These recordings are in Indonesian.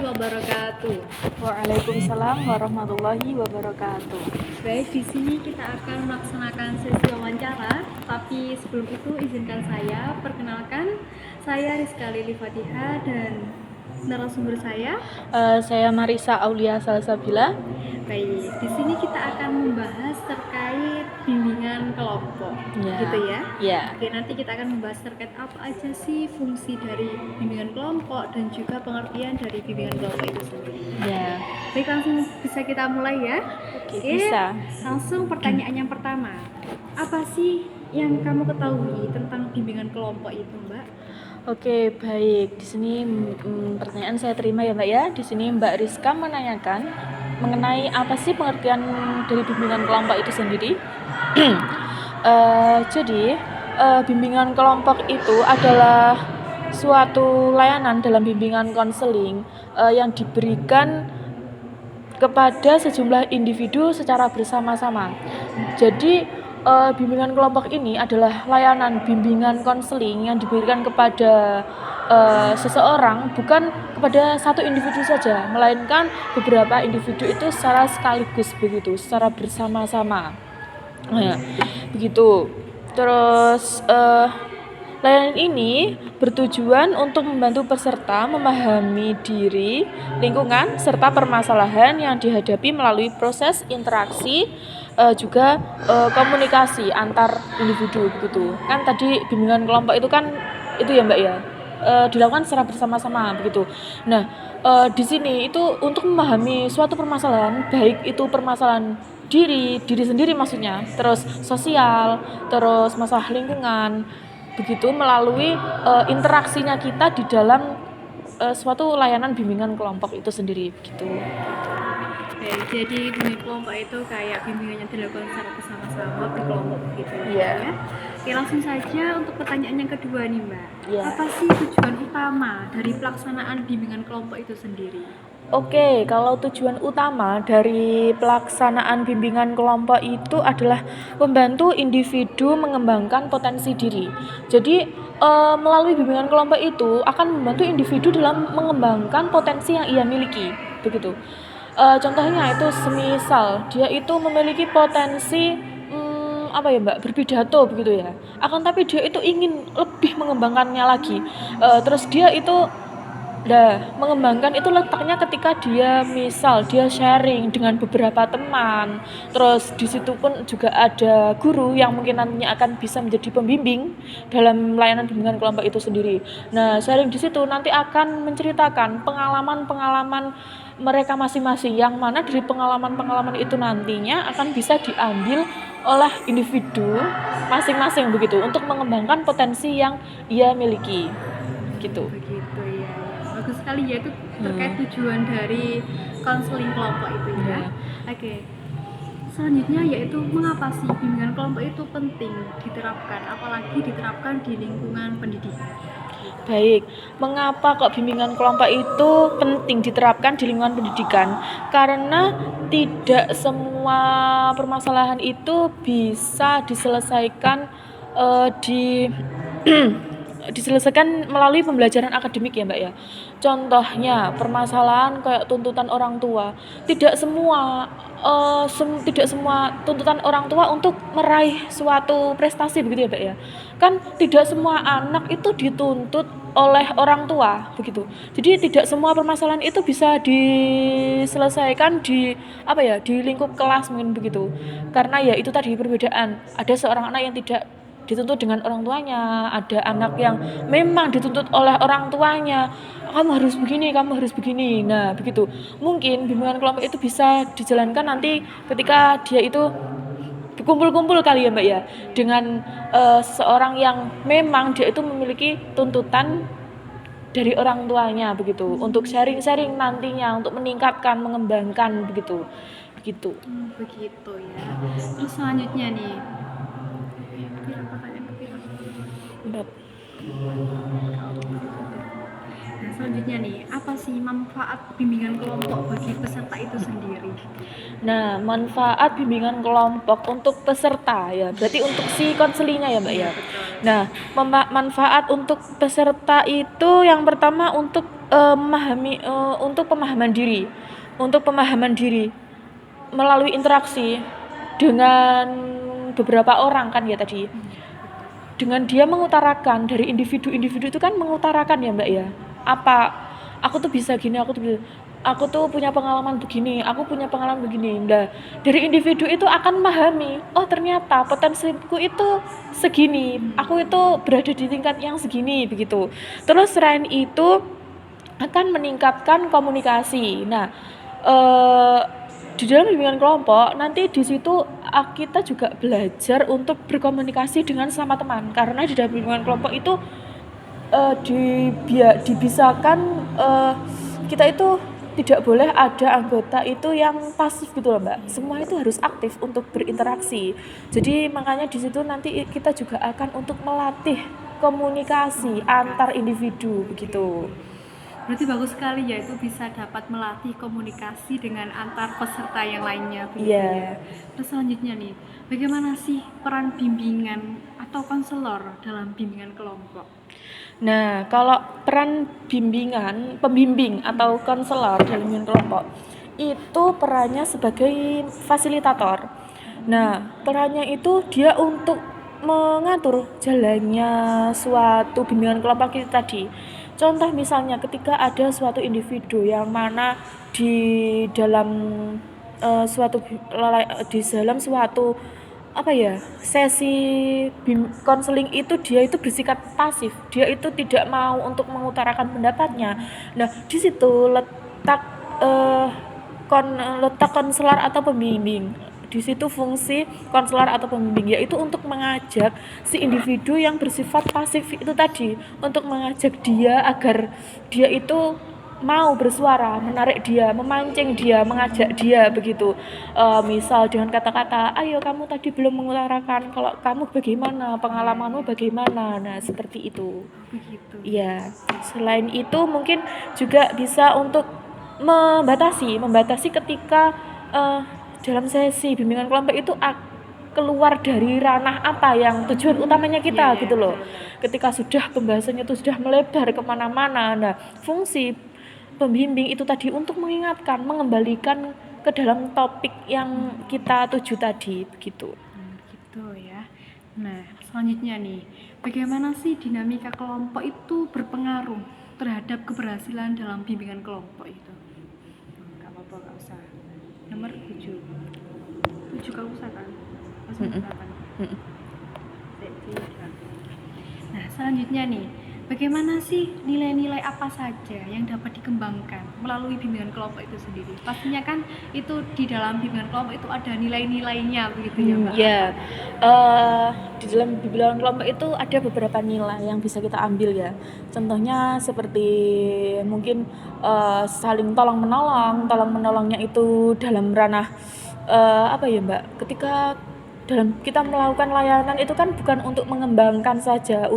wabarakatuh. Waalaikumsalam warahmatullahi wabarakatuh. Baik, di sini kita akan melaksanakan sesi wawancara. Tapi sebelum itu izinkan saya perkenalkan, saya Rizka Lili Fatihah dan narasumber saya. Saya Marisa Aulia Salsabila. Baik, di sini kita akan membahas terkait bimbingan kelompok, gitu ya. Ya. Oke, nanti kita akan membahas terkait apa aja sih fungsi dari bimbingan kelompok dan juga pengertian dari bimbingan kelompok itu sendiri. Ya. Baik, langsung bisa kita mulai ya. Oke, bisa. Langsung pertanyaan yang pertama. Apa sih yang kamu ketahui tentang bimbingan kelompok itu, Mbak? Oke, baik. Di sini pertanyaan saya terima ya, Mbak ya. Di sini Mbak Rizka menanyakan mengenai apa sih pengertian dari bimbingan kelompok itu sendiri. Jadi, bimbingan kelompok itu adalah suatu layanan dalam bimbingan konseling yang diberikan kepada sejumlah individu secara bersama-sama. Jadi bimbingan kelompok ini adalah layanan bimbingan konseling yang diberikan kepada seseorang, bukan kepada satu individu saja, melainkan beberapa individu itu secara sekaligus begitu, secara bersama-sama. Nah, begitu. Terus layanan ini bertujuan untuk membantu peserta memahami diri, lingkungan, serta permasalahan yang dihadapi melalui proses interaksi, juga komunikasi antar individu begitu. Kan tadi bimbingan kelompok itu kan itu ya Mbak ya, dilakukan secara bersama-sama begitu. Nah, di sini itu untuk memahami suatu permasalahan, baik itu permasalahan diri sendiri maksudnya, terus sosial, terus masalah lingkungan, begitu melalui interaksinya kita di dalam suatu layanan bimbingan kelompok itu sendiri begitu. Jadi bimbingan kelompok itu kayak bimbingan yang dilakukan secara bersama-sama di kelompok gitu ya. Oke, langsung saja untuk pertanyaan yang kedua nih Mbak. Apa sih tujuan utama dari pelaksanaan bimbingan kelompok itu sendiri? Oke, kalau tujuan utama dari pelaksanaan bimbingan kelompok itu adalah membantu individu mengembangkan potensi diri. Jadi melalui bimbingan kelompok itu akan membantu individu dalam mengembangkan potensi yang ia miliki, begitu. Contohnya itu semisal dia itu memiliki potensi apa ya Mbak, berpidato begitu ya. Akan tapi dia itu ingin lebih mengembangkannya lagi. Terus dia itu mengembangkan itu letaknya ketika dia misal dia sharing dengan beberapa teman. Terus di situ pun juga ada guru yang mungkin nantinya akan bisa menjadi pembimbing dalam layanan bimbingan kelompok itu sendiri. Nah, sharing di situ nanti akan menceritakan pengalaman-pengalaman mereka masing-masing, yang mana dari pengalaman-pengalaman itu nantinya akan bisa diambil oleh individu masing-masing begitu untuk mengembangkan potensi yang ia miliki gitu. Begitu ya. Bagus sekali ya, itu terkait tujuan dari konseling kelompok itu ya. Oke. Selanjutnya yaitu mengapa sih bimbingan kelompok itu penting diterapkan, apalagi diterapkan di lingkungan pendidikan? Baik, mengapa kok bimbingan kelompok itu penting diterapkan di lingkungan pendidikan? Karena tidak semua permasalahan itu bisa diselesaikan diselesaikan melalui pembelajaran akademik ya Mbak ya. Contohnya permasalahan kayak tuntutan orang tua, tidak semua tuntutan orang tua untuk meraih suatu prestasi begitu ya Mbak ya. Kan tidak semua anak itu dituntut oleh orang tua begitu. Jadi tidak semua permasalahan itu bisa diselesaikan di di lingkup kelas mungkin begitu. Karena ya itu tadi perbedaan. Ada seorang anak yang tidak dituntut dengan orang tuanya, ada anak yang memang dituntut oleh orang tuanya, kamu harus begini. Nah begitu. Mungkin bimbingan kelompok itu bisa dijalankan nanti ketika dia itu berkumpul-kumpul kali ya Mbak ya, dengan seorang yang memang dia itu memiliki tuntutan dari orang tuanya begitu, untuk sharing-sharing nantinya untuk meningkatkan, mengembangkan begitu. Begitu ya. Terus selanjutnya nih, Nah, selanjutnya nih, apa sih manfaat bimbingan kelompok bagi peserta itu sendiri? Nah, manfaat bimbingan kelompok untuk peserta ya, berarti untuk si konselingnya ya Mbak Iya, ya. betul. Nah, manfaat untuk peserta itu yang pertama untuk memahami untuk pemahaman diri. Untuk pemahaman diri melalui interaksi dengan beberapa orang kan ya tadi. Dengan dia mengutarakan dari individu-individu itu kan mengutarakan ya Mbak ya. Apa aku tuh bisa gini, aku tuh punya pengalaman begini, aku punya pengalaman begini. Nah, dari individu itu akan memahami, oh ternyata potensiku itu segini, aku itu berada di tingkat yang segini begitu. Terus selain itu akan meningkatkan komunikasi. Nah, eh, di dalam bimbingan kelompok nanti di situ kita juga belajar untuk berkomunikasi dengan sesama teman, karena di dalam bimbingan kelompok itu dibisakan kita itu tidak boleh ada anggota itu yang pasif gitu loh Mbak. Semua itu harus aktif untuk berinteraksi. Jadi makanya di situ nanti kita juga akan untuk melatih komunikasi antar individu begitu. Berarti bagus sekali ya, itu bisa dapat melatih komunikasi dengan antar peserta yang lainnya begitu Iya. ya. Terus selanjutnya nih, bagaimana sih peran bimbingan atau konselor dalam bimbingan kelompok? Nah, kalau peran pembimbing atau konselor dalam bimbingan kelompok itu perannya sebagai fasilitator. Nah, perannya itu dia untuk mengatur jalannya suatu bimbingan kelompok itu tadi. Contoh misalnya ketika ada suatu individu yang mana di dalam di dalam suatu apa ya sesi konseling itu dia itu bersikap pasif, dia itu tidak mau untuk mengutarakan pendapatnya. Nah di situ eh, letak konselor atau pembimbing. Di situ fungsi konselor atau pembimbing yaitu untuk mengajak si individu yang bersifat pasif itu tadi, untuk mengajak dia agar dia itu mau bersuara, menarik dia, memancing dia, mengajak dia begitu. Misal dengan kata-kata, ayo kamu tadi belum mengutarakan, kalau kamu bagaimana, pengalamanmu bagaimana. Nah seperti itu. Begitu. Iya. Selain itu mungkin juga bisa untuk membatasi ketika dalam sesi bimbingan kelompok itu keluar dari ranah apa yang tujuan utamanya kita gitu loh. Ketika sudah pembahasannya itu sudah melebar kemana-mana, nah fungsi pembimbing itu tadi untuk mengingatkan, mengembalikan ke dalam topik yang kita tuju tadi begitu. Gitu ya. Nah, selanjutnya nih, bagaimana sih dinamika kelompok itu berpengaruh terhadap keberhasilan dalam bimbingan kelompok itu? Gak apa-apa, gak usah. Nomor 7. 7 gak usah kan? Langsung kan? Nah, selanjutnya nih, bagaimana sih nilai-nilai apa saja yang dapat dikembangkan melalui bimbingan kelompok itu sendiri? Pastinya kan itu di dalam bimbingan kelompok itu ada nilai-nilainya begitu ya Mbak? Ya, di dalam bimbingan kelompok itu ada beberapa nilai yang bisa kita ambil ya. Contohnya seperti mungkin saling tolong menolongnya itu dalam ranah apa ya Mbak? Ketika dalam kita melakukan layanan itu kan bukan untuk mengembangkan saja,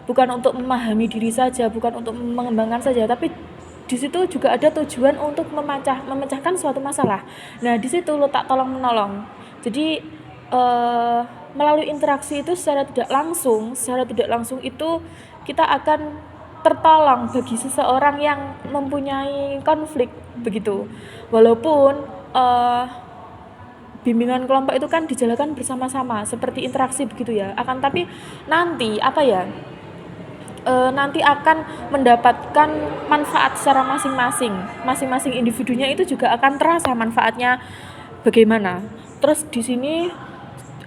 bukan untuk memahami diri saja, bukan untuk mengembangkan saja, tapi di situ juga ada tujuan untuk memecahkan suatu masalah. Nah, di situ letak tolong menolong. Jadi melalui interaksi itu secara tidak langsung itu kita akan tertolong bagi seseorang yang mempunyai konflik begitu. Walaupun bimbingan kelompok itu kan dijalankan bersama-sama seperti interaksi begitu ya. Akan tapi nanti nanti akan mendapatkan manfaat secara masing-masing individunya itu juga akan terasa manfaatnya bagaimana. Terus di sini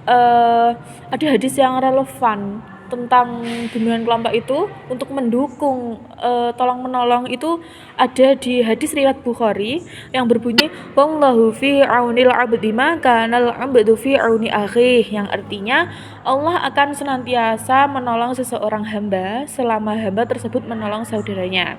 ada hadis yang relevan tentang bimbingan kelompok itu untuk mendukung tolong menolong itu ada di hadis riwayat Bukhari yang berbunyi wallahu fi aunil abdi ma kanal abdu fi auni akhih, yang artinya Allah akan senantiasa menolong seseorang hamba selama hamba tersebut menolong saudaranya.